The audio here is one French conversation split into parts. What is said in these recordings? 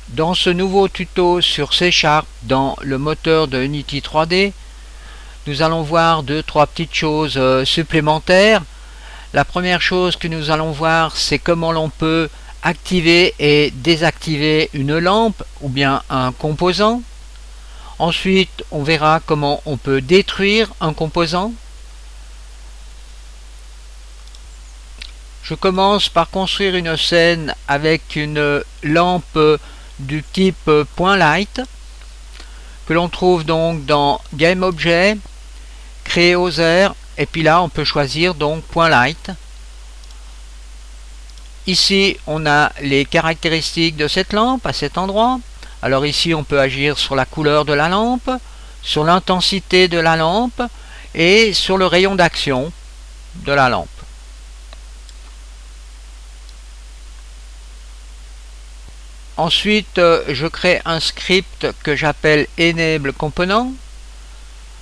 Dans ce nouveau tuto sur C# dans le moteur de Unity 3D, nous allons voir trois petites choses supplémentaires. La première chose que nous allons voir, c'est comment l'on peut activer et désactiver une lampe ou bien un composant. Ensuite, on verra comment on peut détruire un composant. Je commence par construire une scène avec une lampe du type point light que l'on trouve donc dans Game Object, Créer Other, et puis là on peut choisir donc point light. Ici on a les caractéristiques de cette lampe à cet endroit. Alors ici on peut agir sur la couleur de la lampe, sur l'intensité de la lampe et sur le rayon d'action de la lampe. Ensuite, je crée un script que j'appelle Enable Component.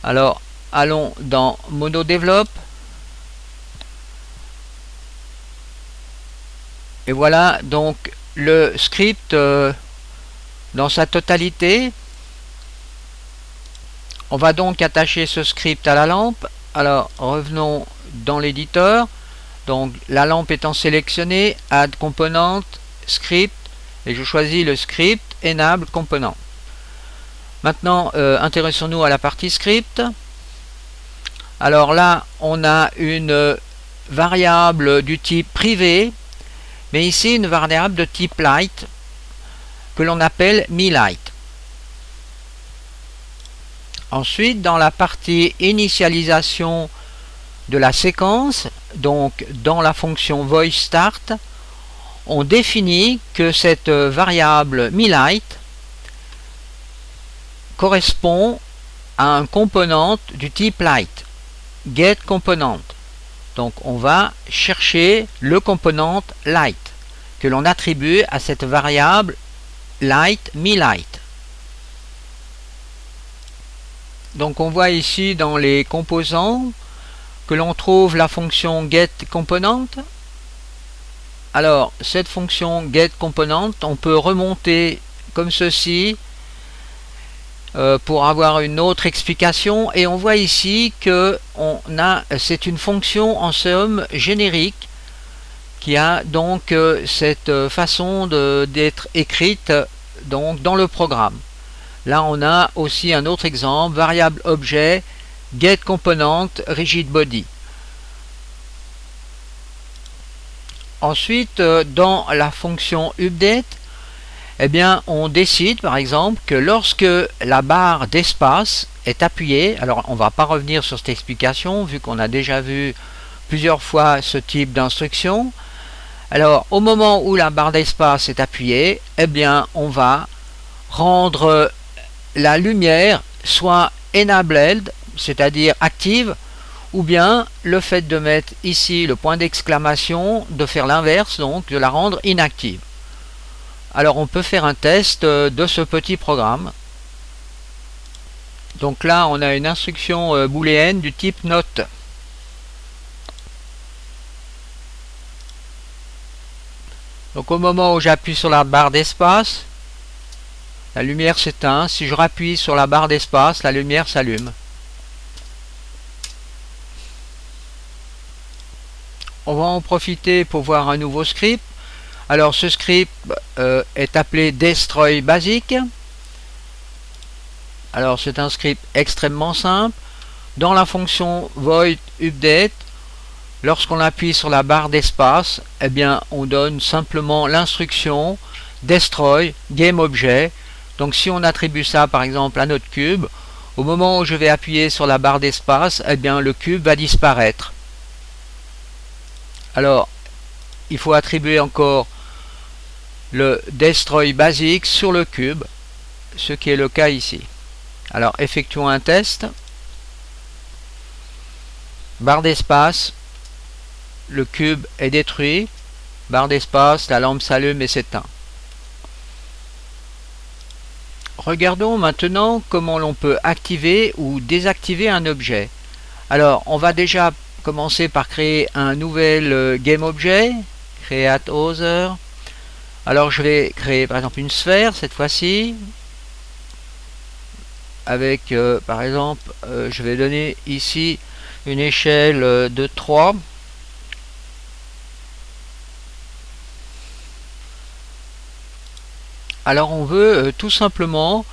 Alors, allons dans MonoDevelop. Et voilà donc le script dans sa totalité. On va donc attacher ce script à la lampe. Alors, revenons dans l'éditeur. Donc, la lampe étant sélectionnée, Add Component, Script. Et je choisis le script Enable Component. Maintenant, intéressons-nous à la partie script. Alors là, on a une variable du type privé, mais ici une variable de type light que l'on appelle MeLight. Ensuite, dans la partie initialisation de la séquence, donc dans la fonction voiceStart, on définit que cette variable MeLight correspond à un component du type light, getComponent. Donc on va chercher le component light que l'on attribue à cette variable light MeLight. Donc on voit ici dans les composants que l'on trouve la fonction getComponent. Alors, cette fonction getComponent, on peut remonter comme ceci pour avoir une autre explication. Et on voit ici que c'est une fonction en somme générique qui a donc cette façon d'être écrite donc, dans le programme. Là, on a aussi un autre exemple, variable objet getComponent rigidBody. Ensuite, dans la fonction update, eh bien, on décide par exemple que lorsque la barre d'espace est appuyée, alors on ne va pas revenir sur cette explication vu qu'on a déjà vu plusieurs fois ce type d'instruction. Alors, au moment où la barre d'espace est appuyée, eh bien, on va rendre la lumière soit enabled, c'est-à-dire active, ou bien le fait de mettre ici le point d'exclamation, de faire l'inverse, donc de la rendre inactive. Alors on peut faire un test de ce petit programme. Donc là on a une instruction booléenne du type note. Donc au moment où j'appuie sur la barre d'espace, la lumière s'éteint. Si je rappuie sur la barre d'espace, la lumière s'allume. On va en profiter pour voir un nouveau script. Alors ce script est appelé Destroy Basic. Alors c'est un script extrêmement simple. Dans la fonction void update, lorsqu'on appuie sur la barre d'espace, eh bien on donne simplement l'instruction Destroy GameObject. Donc si on attribue ça par exemple à notre cube, au moment où je vais appuyer sur la barre d'espace, eh bien le cube va disparaître. Alors, il faut attribuer encore le Destroy Basic sur le cube, ce qui est le cas ici. Alors, effectuons un test. Barre d'espace, le cube est détruit. Barre d'espace, la lampe s'allume et s'éteint. Regardons maintenant comment l'on peut activer ou désactiver un objet. Alors, on va déjà commencer par créer un nouvel GameObject, Create Other. Alors je vais créer par exemple une sphère cette fois-ci, avec par exemple, je vais donner ici une échelle de 3. Alors on veut tout simplement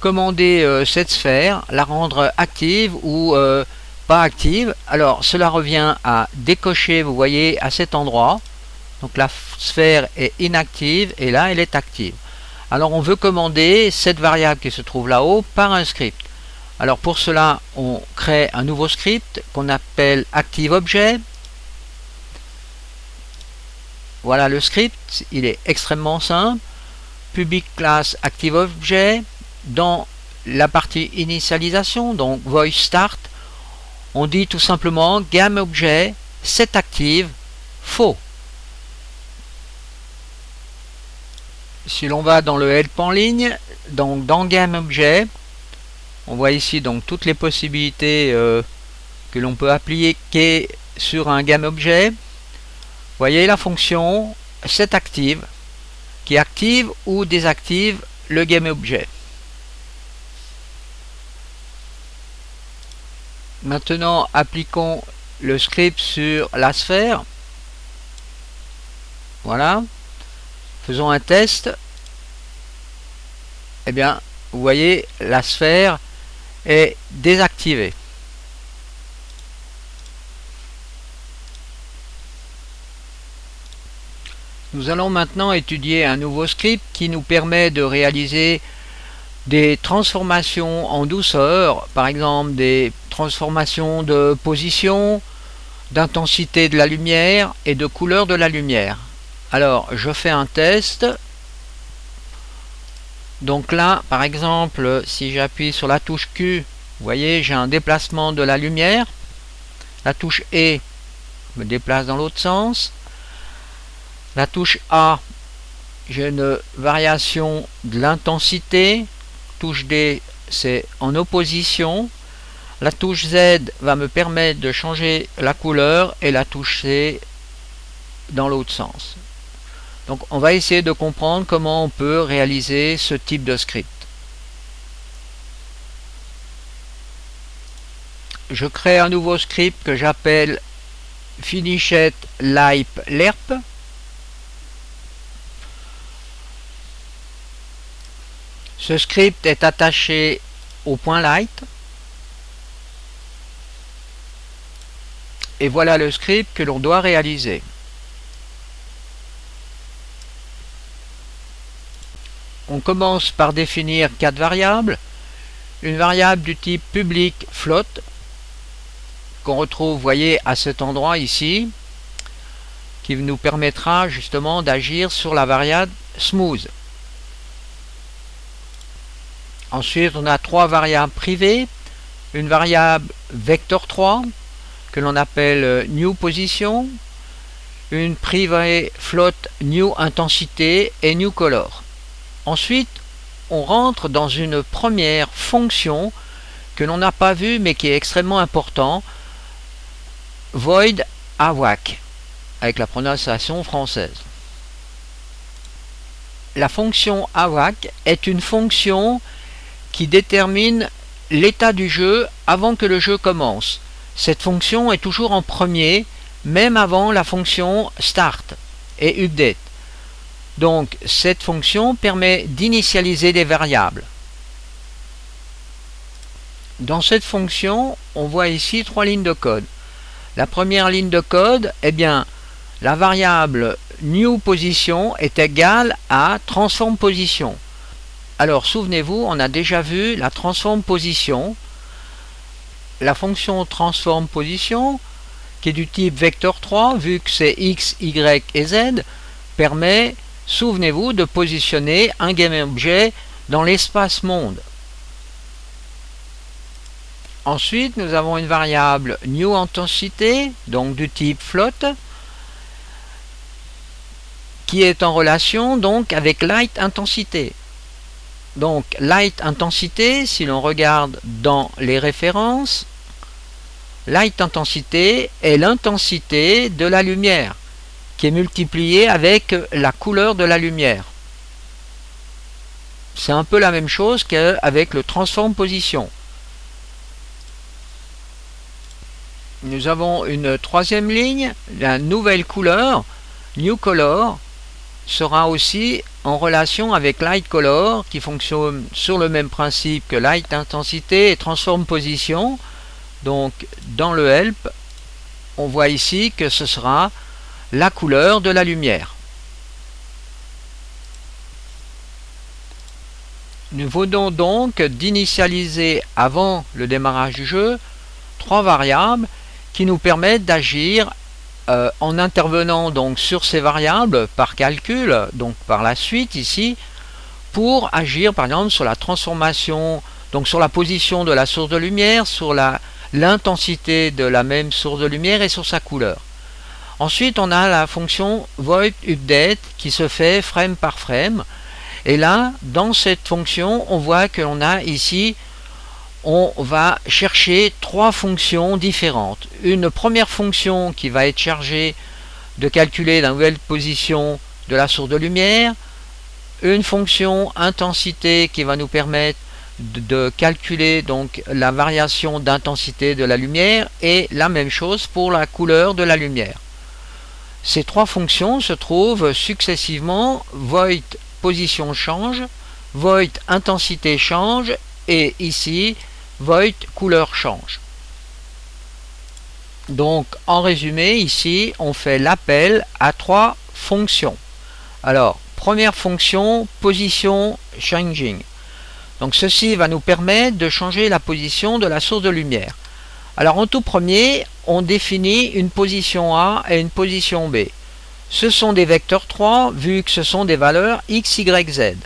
commander cette sphère, la rendre active ou pas active. Alors cela revient à décocher, vous voyez, à cet endroit. Donc la sphère est inactive et là elle est active. Alors on veut commander cette variable qui se trouve là-haut par un script. Alors pour cela on crée un nouveau script qu'on appelle ActiveObjet. Voilà le script, il est extrêmement simple. Public class ActiveObjet. Dans la partie initialisation, donc void start, on dit tout simplement GameObjet setActive faux. Si l'on va dans le help en ligne, donc dans GameObjet, on voit ici donc toutes les possibilités que l'on peut appliquer sur un GameObjet. Vous voyez la fonction setActive qui active ou désactive le GameObjet. Maintenant, appliquons le script sur la sphère. Voilà. Faisons un test. Eh bien, vous voyez, la sphère est désactivée. Nous allons maintenant étudier un nouveau script qui nous permet de réaliser des transformations en douceur, par exemple des transformations de position, d'intensité de la lumière et de couleur de la lumière. Alors je fais un test. Donc là par exemple si j'appuie sur la touche Q, vous voyez j'ai un déplacement de la lumière. La touche E me déplace dans l'autre sens. La touche A, j'ai une variation de l'intensité. Touche D, c'est en opposition. La touche Z va me permettre de changer la couleur et la touche C dans l'autre sens. Donc on va essayer de comprendre comment on peut réaliser ce type de script. Je crée un nouveau script que j'appelle finished_lerp. Ce script est attaché au point light. Et voilà le script que l'on doit réaliser. On commence par définir 4 variables. Une variable du type public float, qu'on retrouve, vous voyez, à cet endroit ici, qui nous permettra justement d'agir sur la variable smooth. Ensuite, on a 3 variables privées. Une variable vector3, que l'on appelle new position, une privée float new intensité et new color. Ensuite, on rentre dans une première fonction que l'on n'a pas vue mais qui est extrêmement important, void AWAC, avec la prononciation française. La fonction AWAC est une fonction qui détermine l'état du jeu avant que le jeu commence. Cette fonction est toujours en premier, même avant la fonction start et update. Donc cette fonction permet d'initialiser des variables. Dans cette fonction, on voit ici 3 lignes de code. La première ligne de code, eh bien, la variable new position est égale à transform position. Alors souvenez-vous, on a déjà vu la transform position. La fonction transform position, qui est du type vector3, vu que c'est x, y et z, permet, souvenez-vous, de positionner un GameObjet dans l'espace monde. Ensuite, nous avons une variable new intensité, donc du type float, qui est en relation donc avec light intensité. Donc light intensité, si l'on regarde dans les références, light intensité est l'intensité de la lumière. qui est multiplié avec la couleur de la lumière. C'est un peu la même chose qu'avec le transform position. Nous avons une troisième ligne, la nouvelle couleur, new color, sera aussi en relation avec light color qui fonctionne sur le même principe que light intensité et transform position. Donc dans le help, on voit ici que ce sera la couleur de la lumière. Nous venons donc d'initialiser avant le démarrage du jeu 3 variables qui nous permettent d'agir en intervenant donc sur ces variables par calcul, donc par la suite ici, pour agir par exemple sur la transformation, donc sur la position de la source de lumière, sur l'intensité de la même source de lumière et sur sa couleur. Ensuite on a la fonction voidUpdate qui se fait frame par frame, et là dans cette fonction on voit que l'on a ici, on va chercher 3 fonctions différentes. Une première fonction qui va être chargée de calculer la nouvelle position de la source de lumière, une fonction intensité qui va nous permettre de calculer donc la variation d'intensité de la lumière, et la même chose pour la couleur de la lumière. Ces 3 fonctions se trouvent successivement void position change, void intensité change et ici void couleur change. Donc en résumé ici on fait l'appel à 3 fonctions. Alors première fonction position changing. Donc ceci va nous permettre de changer la position de la source de lumière. Alors en tout premier on définit une position A et une position B. Ce sont des vecteurs 3 vu que ce sont des valeurs x, y, z.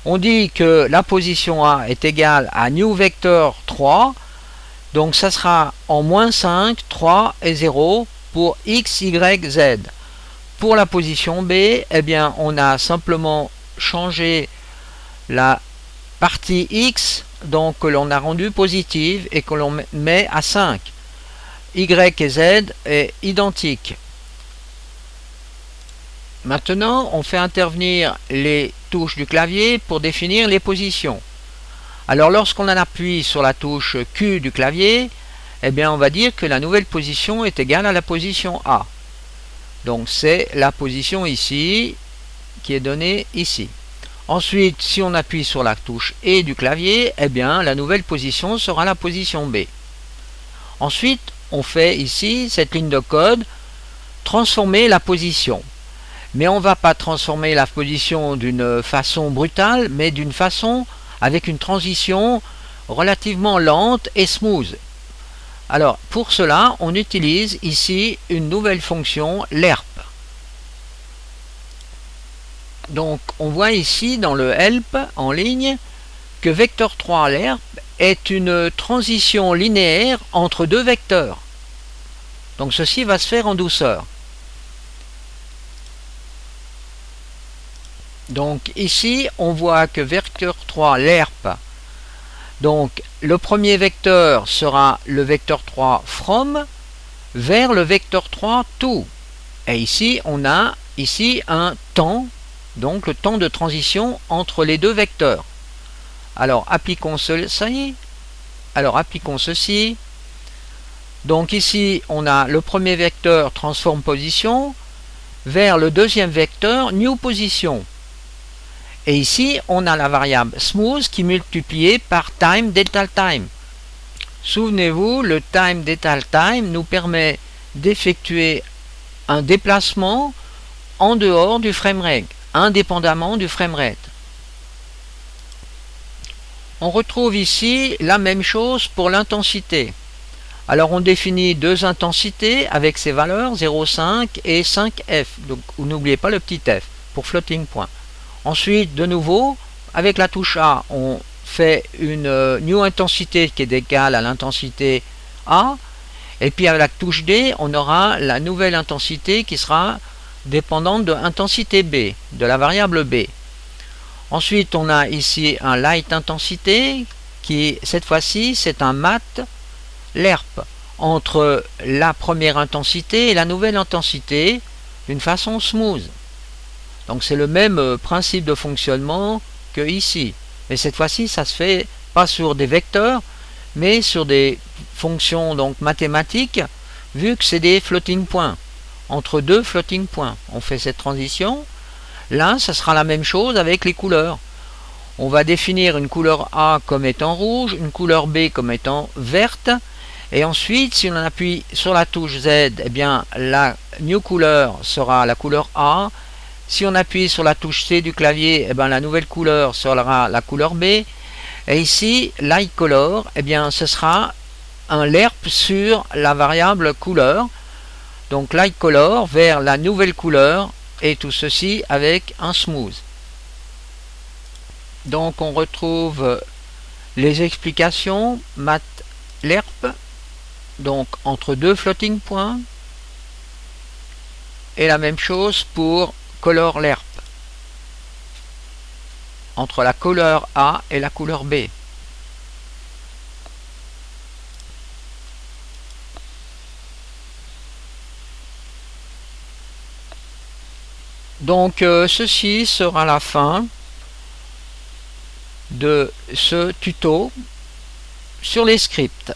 On dit que la position A est égale à new vector 3, donc ça sera en moins 5, 3 et 0 pour x, y, z. Pour la position B, eh bien, on a simplement changé la partie x, donc que l'on a rendue positive et que l'on met à 5. Y et z est identique. Maintenant, on fait intervenir les touches du clavier pour définir les positions. Alors, lorsqu'on appuie sur la touche Q du clavier, eh bien, on va dire que la nouvelle position est égale à la position A. Donc, c'est la position ici qui est donnée ici. Ensuite, si on appuie sur la touche E du clavier, eh bien, la nouvelle position sera la position B. Ensuite, on fait ici cette ligne de code, transformer la position. Mais on ne va pas transformer la position d'une façon brutale, mais d'une façon avec une transition relativement lente et smooth. Alors pour cela, on utilise ici une nouvelle fonction, lerp. Donc on voit ici dans le help en ligne que vecteur 3 lerp est une transition linéaire entre 2 vecteurs. Donc ceci va se faire en douceur. Donc ici on voit que vecteur 3 lerp, donc le premier vecteur sera le vecteur 3 from vers le vecteur 3 to, et ici on a ici un temps, donc le temps de transition entre les deux vecteurs. Alors appliquons ceci, donc ici on a le premier vecteur transform position vers le deuxième vecteur new position. Et ici, on a la variable smooth qui est multipliée par time delta time. Souvenez-vous, le time delta time nous permet d'effectuer un déplacement en dehors du framerate, indépendamment du framerate. On retrouve ici la même chose pour l'intensité. Alors on définit 2 intensités avec ces valeurs 0,5 et 5f. Donc n'oubliez pas le petit f pour floating point. Ensuite, de nouveau, avec la touche A, on fait une new intensité qui est égale à l'intensité A. Et puis avec la touche D, on aura la nouvelle intensité qui sera dépendante de l'intensité B, de la variable B. Ensuite, on a ici un light intensité qui, cette fois-ci, c'est un mat lerp entre la première intensité et la nouvelle intensité d'une façon smooth. Donc c'est le même principe de fonctionnement que ici. Mais cette fois-ci, ça se fait pas sur des vecteurs, mais sur des fonctions donc mathématiques, vu que c'est des floating points. Entre deux floating points, on fait cette transition. Là, ça sera la même chose avec les couleurs. On va définir une couleur A comme étant rouge, une couleur B comme étant verte, et ensuite, si on appuie sur la touche Z, eh bien la new couleur sera la couleur A. Si on appuie sur la touche C du clavier, eh bien la nouvelle couleur sera la couleur B. Et ici, light color, eh bien ce sera un lerp sur la variable couleur. Donc light color vers la nouvelle couleur, et tout ceci avec un smooth. Donc on retrouve les explications mat lerp, donc entre deux floating points, et la même chose pour color lerp, entre la couleur A et la couleur B. Donc ceci sera la fin de ce tuto sur les scripts.